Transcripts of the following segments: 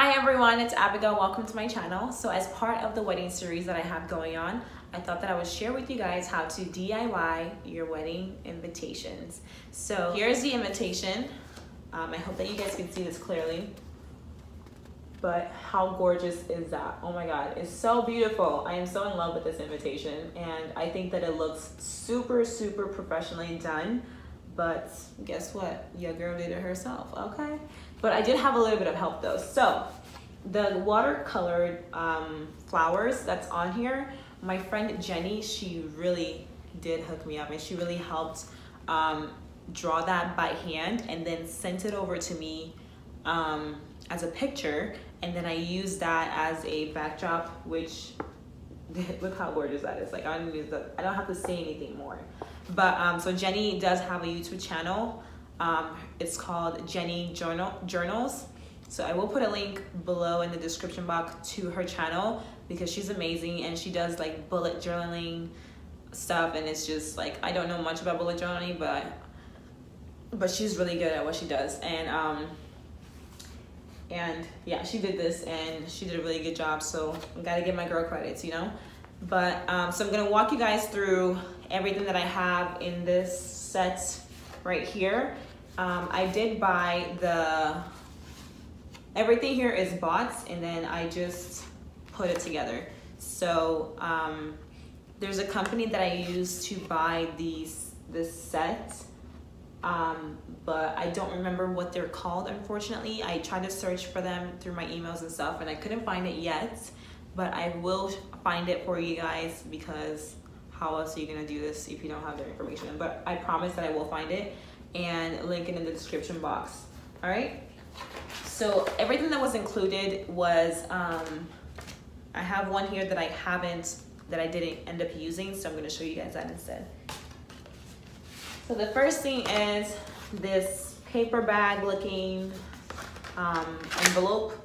Hi everyone, it's Abigail. Welcome to my channel. So as part of the wedding series that I have going on, I thought that I would share with you guys how to DIY your wedding invitations. So here's the invitation. I hope that you guys can see this clearly. But how gorgeous is that? Oh my God, it's so beautiful. I am so in love with this invitation and I think that it looks super, super professionally done. But guess what? Your girl did it herself, okay? But I did have a little bit of help though. So the watercolored flowers that's on here, my friend Jenny, she really did hook me up and she really helped draw that by hand and then sent it over to me as a picture. And then I used that as a backdrop, which look how gorgeous that is. Like I don't have to say anything more. But so Jenny does have a YouTube channel. It's called Jenny Journals. So I will put a link below in the description box to her channel because she's amazing and she does like bullet journaling stuff, and it's just like, I don't know much about bullet journaling, but she's really good at what she does. And yeah, she did this and she did a really good job. So I gotta give my girl credits, you know? But so I'm gonna walk you guys through everything that I have in this set right here. I did buy everything here is bought and then I just put it together. So there's a company that I use to buy this set, but I don't remember what they're called, unfortunately. I tried to search for them through my emails and stuff and I couldn't find it yet, but I will find it for you guys because how else are you gonna do this if you don't have their information? But I promise that I will find it and link it in the description box. All right. So everything that was included was, I have one here that I didn't end up using. So I'm gonna show you guys that instead. So the first thing is this paper bag looking envelope.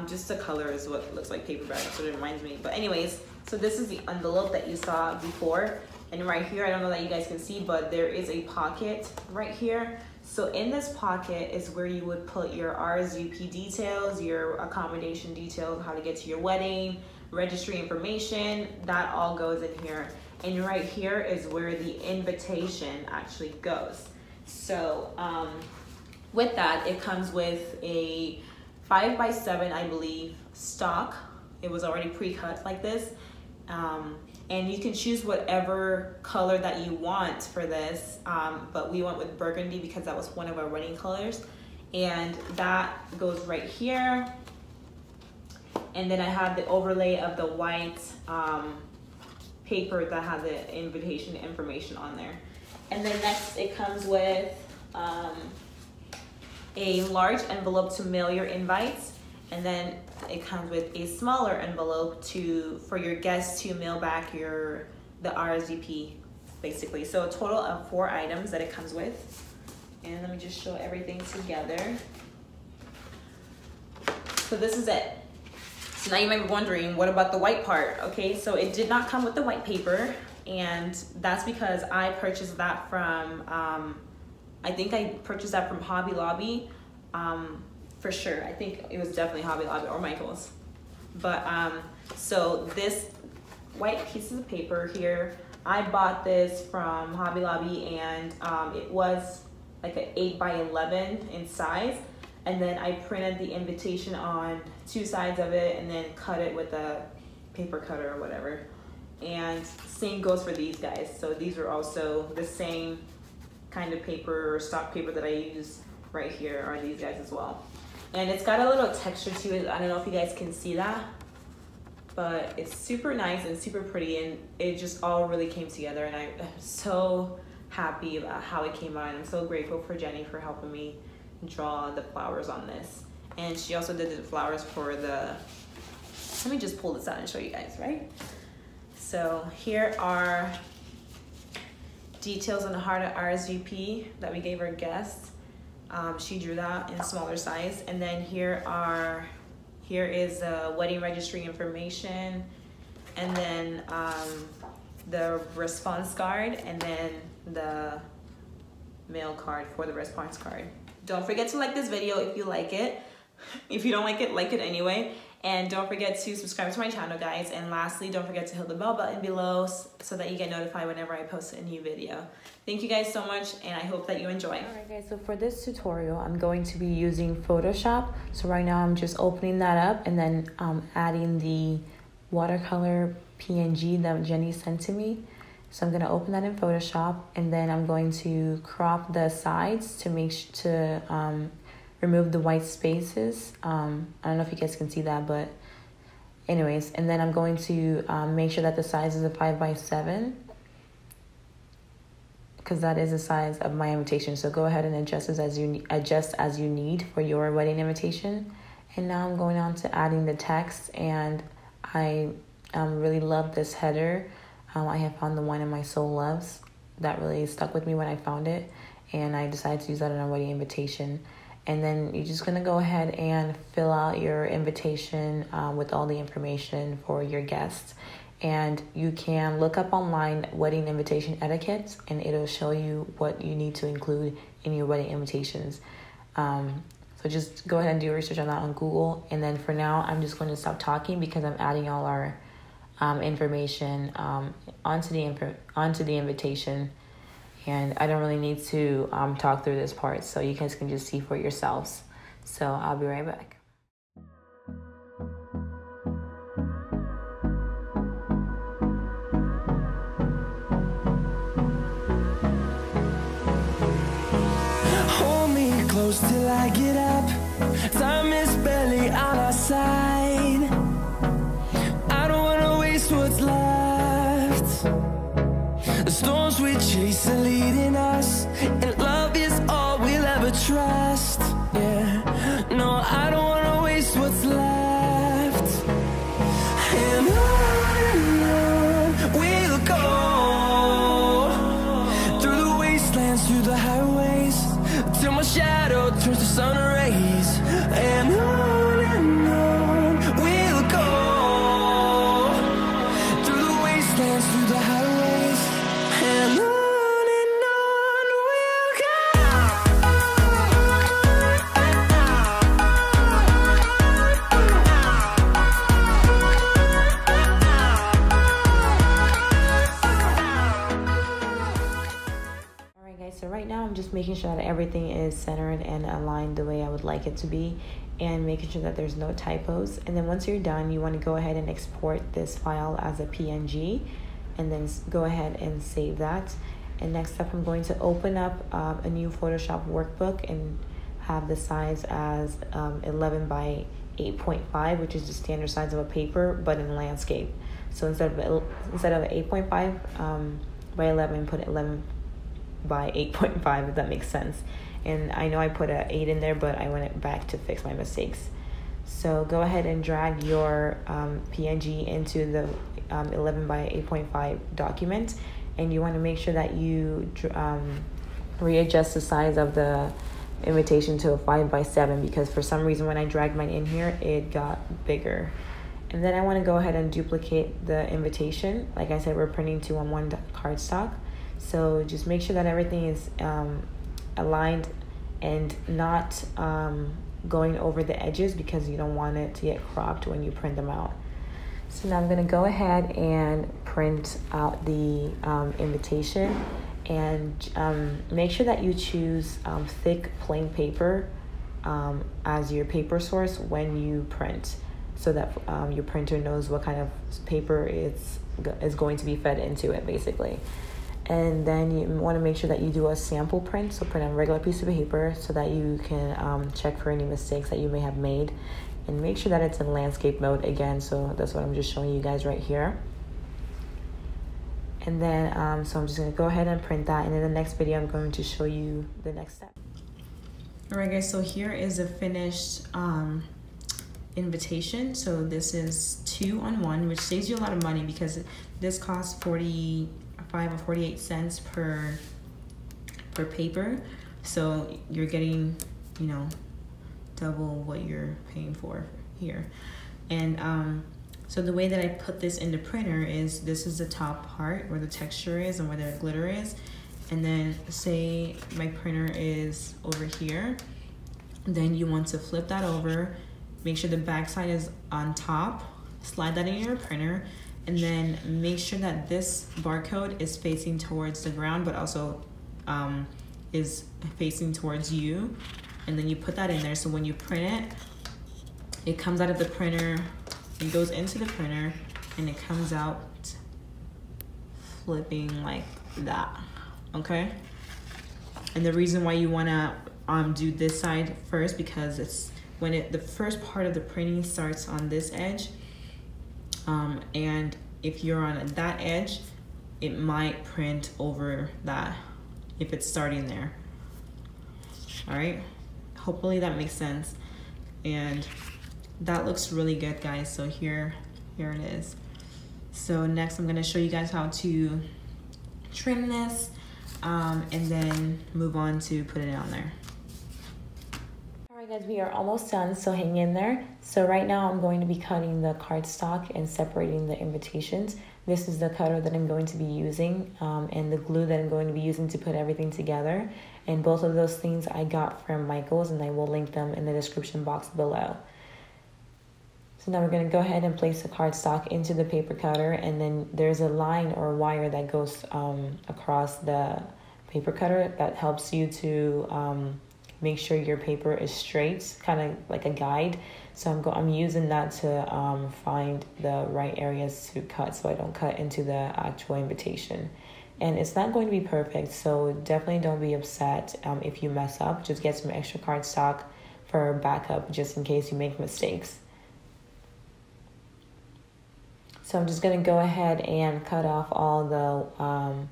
Just the color is what looks like paper bag, so it reminds me. But anyways, so this is the envelope that you saw before. And right here, I don't know that you guys can see, but there is a pocket right here. So in this pocket is where you would put your RSVP details, your accommodation details, how to get to your wedding, registry information, that all goes in here. And right here is where the invitation actually goes. So with that, it comes with a 5x7, I believe, stock. It was already pre-cut like this. And you can choose whatever color that you want for this, but we went with burgundy because that was one of our wedding colors. And that goes right here. And then I have the overlay of the white paper that has the invitation information on there. And then next it comes with a large envelope to mail your invites. And then it comes with a smaller envelope for your guests to mail back the RSVP, basically. So a total of 4 items that it comes with. And let me just show everything together. So this is it. So now you might be wondering, what about the white part? Okay, so it did not come with the white paper, and that's because I purchased that from, I think I purchased that from Hobby Lobby. For sure, I think it was definitely Hobby Lobby or Michael's. But so this white piece of paper here, I bought this from Hobby Lobby, and it was like an 8x11 in size. And then I printed the invitation on 2 sides of it and then cut it with a paper cutter or whatever. And same goes for these guys. So these are also the same kind of paper or stock paper that I use right here are these guys as well. And it's got a little texture to it. I don't know if you guys can see that, but it's super nice and super pretty, and it just all really came together, and I'm so happy about how it came out. I'm so grateful for Jenny for helping me draw the flowers on this. And she also did the flowers for let me just pull this out and show you guys, right? So here are details on the heart of RSVP that we gave our guests. She drew that in a smaller size. And then here is the wedding registry information, and then the response card, and then the mail card for the response card. Don't forget to like this video if you like it. If you don't like it anyway. And don't forget to subscribe to my channel, guys. And lastly, don't forget to hit the bell button below so that you get notified whenever I post a new video. Thank you guys so much, and I hope that you enjoy. Alright guys, so for this tutorial, I'm going to be using Photoshop. So right now I'm just opening that up and then adding the watercolor PNG that Jenny sent to me. So I'm going to open that in Photoshop, and then I'm going to crop the sides to remove the white spaces. I don't know if you guys can see that, but anyways, and then I'm going to make sure that the size is a 5x7 because that is the size of my invitation. So go ahead and adjust as you need for your wedding invitation. And now I'm going on to adding the text, and I really love this header. I have found the one in my soul loves that really stuck with me when I found it, and I decided to use that in a wedding invitation. And then you're just going to go ahead and fill out your invitation with all the information for your guests. And you can look up online wedding invitation etiquette, and it'll show you what you need to include in your wedding invitations. So just go ahead and do research on that on Google. And then for now, I'm just going to stop talking because I'm adding all our information onto the invitation. And I don't really need to talk through this part, so you guys can just see for yourselves. So I'll be right back. Hold me close till I get up. Time is barely on our side. I don't wanna waste what's left. The storms we chase are leading us, and love is all we'll ever trust. Yeah, no, I don't wanna waste what's left. And on we'll go, through the wastelands, through the highways, till my shadow turns to sun rays. And on we'll go, through the wastelands, through the highways, and on we'll go. Alright guys, so right now I'm just making sure that everything is centered and aligned the way I would like it to be, and making sure that there's no typos. And then once you're done, you want to go ahead and export this file as a PNG, and then go ahead and save that. And next up, I'm going to open up a new Photoshop workbook and have the size as 11 by 8.5, which is the standard size of a paper, but in landscape. So instead of 8.5 by 11, put 11 by 8.5, if that makes sense. And I know I put an 8 in there, but I went back to fix my mistakes. So go ahead and drag your PNG into the 11 by 8.5 document, and you want to make sure that you readjust the size of the invitation to a 5x7, because for some reason when I dragged mine in here, it got bigger. And then I want to go ahead and duplicate the invitation. Like I said, we're printing 2-on-1 cardstock, so just make sure that everything is aligned and not going over the edges, because you don't want it to get cropped when you print them out. So now I'm going to go ahead and print out the invitation, and make sure that you choose thick plain paper as your paper source when you print, so that your printer knows what kind of paper is going to be fed into it, basically. And then you want to make sure that you do a sample print, so print on a regular piece of paper so that you can check for any mistakes that you may have made, and make sure that it's in landscape mode again. So that's what I'm just showing you guys right here. And then so I'm just going to go ahead and print that, and in the next video I'm going to show you the next step. Alright guys, so here is a finished invitation. So this is 2-on-1, which saves you a lot of money, because this costs 45 or 48 cents per paper. So you're getting, you know, double what you're paying for here. And so the way that I put this in the printer is, this is the top part where the texture is and where the glitter is. And then say my printer is over here, Then you want to flip that over, make sure the back side is on top, slide that in your printer, and then make sure that this barcode is facing towards the ground, but also is facing towards you. And then you put that in there, so when you print it, it comes out of the printer, it goes into the printer, and it comes out flipping like that, okay? And the reason why you wanna do this side first, because it's when the first part of the printing starts on this edge, and if you're on that edge, it might print over that if it's starting there. All right, hopefully that makes sense. And that looks really good, guys. So here it is. So next I'm gonna show you guys how to trim this, and then move on to put it on there. Alright guys, we are almost done, so hang in there. So right now I'm going to be cutting the cardstock and separating the invitations. This is the cutter that I'm going to be using, and the glue that I'm going to be using to put everything together. And both of those things I got from Michael's, and I will link them in the description box below. So now we're going to go ahead and place the cardstock into the paper cutter, and then there's a line or a wire that goes across the paper cutter that helps you to make sure your paper is straight, kind of like a guide. So I'm using that to find the right areas to cut, so I don't cut into the actual invitation. And it's not going to be perfect, so definitely don't be upset if you mess up. Just get some extra cardstock for backup, just in case you make mistakes. So I'm just going to go ahead and cut off all the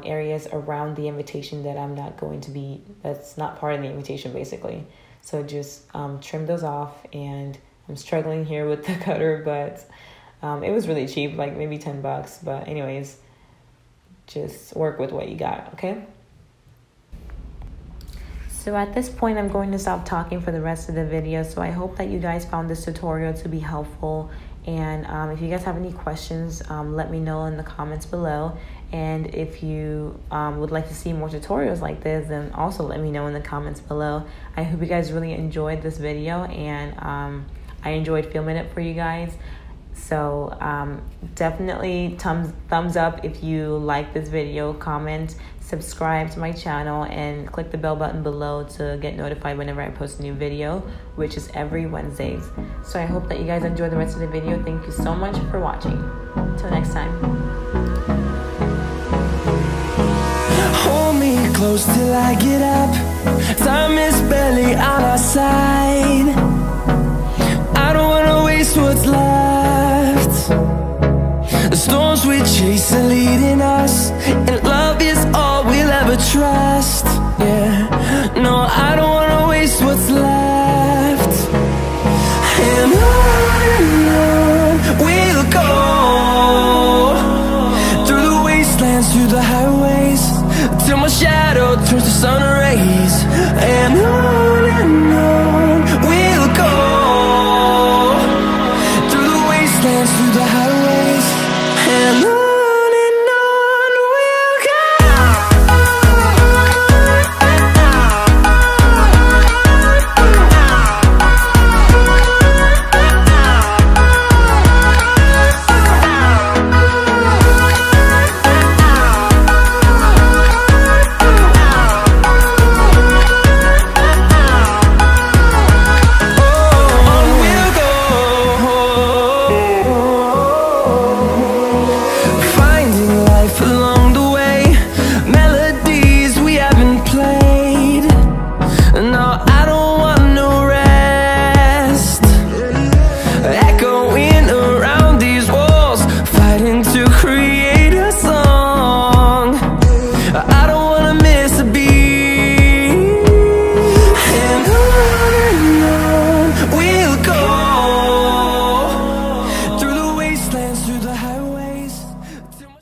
areas around the invitation that I'm not going to be, that's not part of the invitation basically. So just trim those off, and I'm struggling here with the cutter, but it was really cheap, like maybe 10 bucks. But anyways, just work with what you got, okay? So at this point, I'm going to stop talking for the rest of the video. So I hope that you guys found this tutorial to be helpful. And if you guys have any questions, let me know in the comments below. And if you would like to see more tutorials like this, then also let me know in the comments below. I hope you guys really enjoyed this video, and I enjoyed filming it for you guys. So definitely thumbs up if you like this video, comment, subscribe to my channel, and click the bell button below to get notified whenever I post a new video, which is every Wednesdays. So I hope that you guys enjoy the rest of the video. Thank you so much for watching. Till next time. Hold me close till I get up. Time is barely on our side. I don't wanna waste what's left. The storms we chase are leading us, and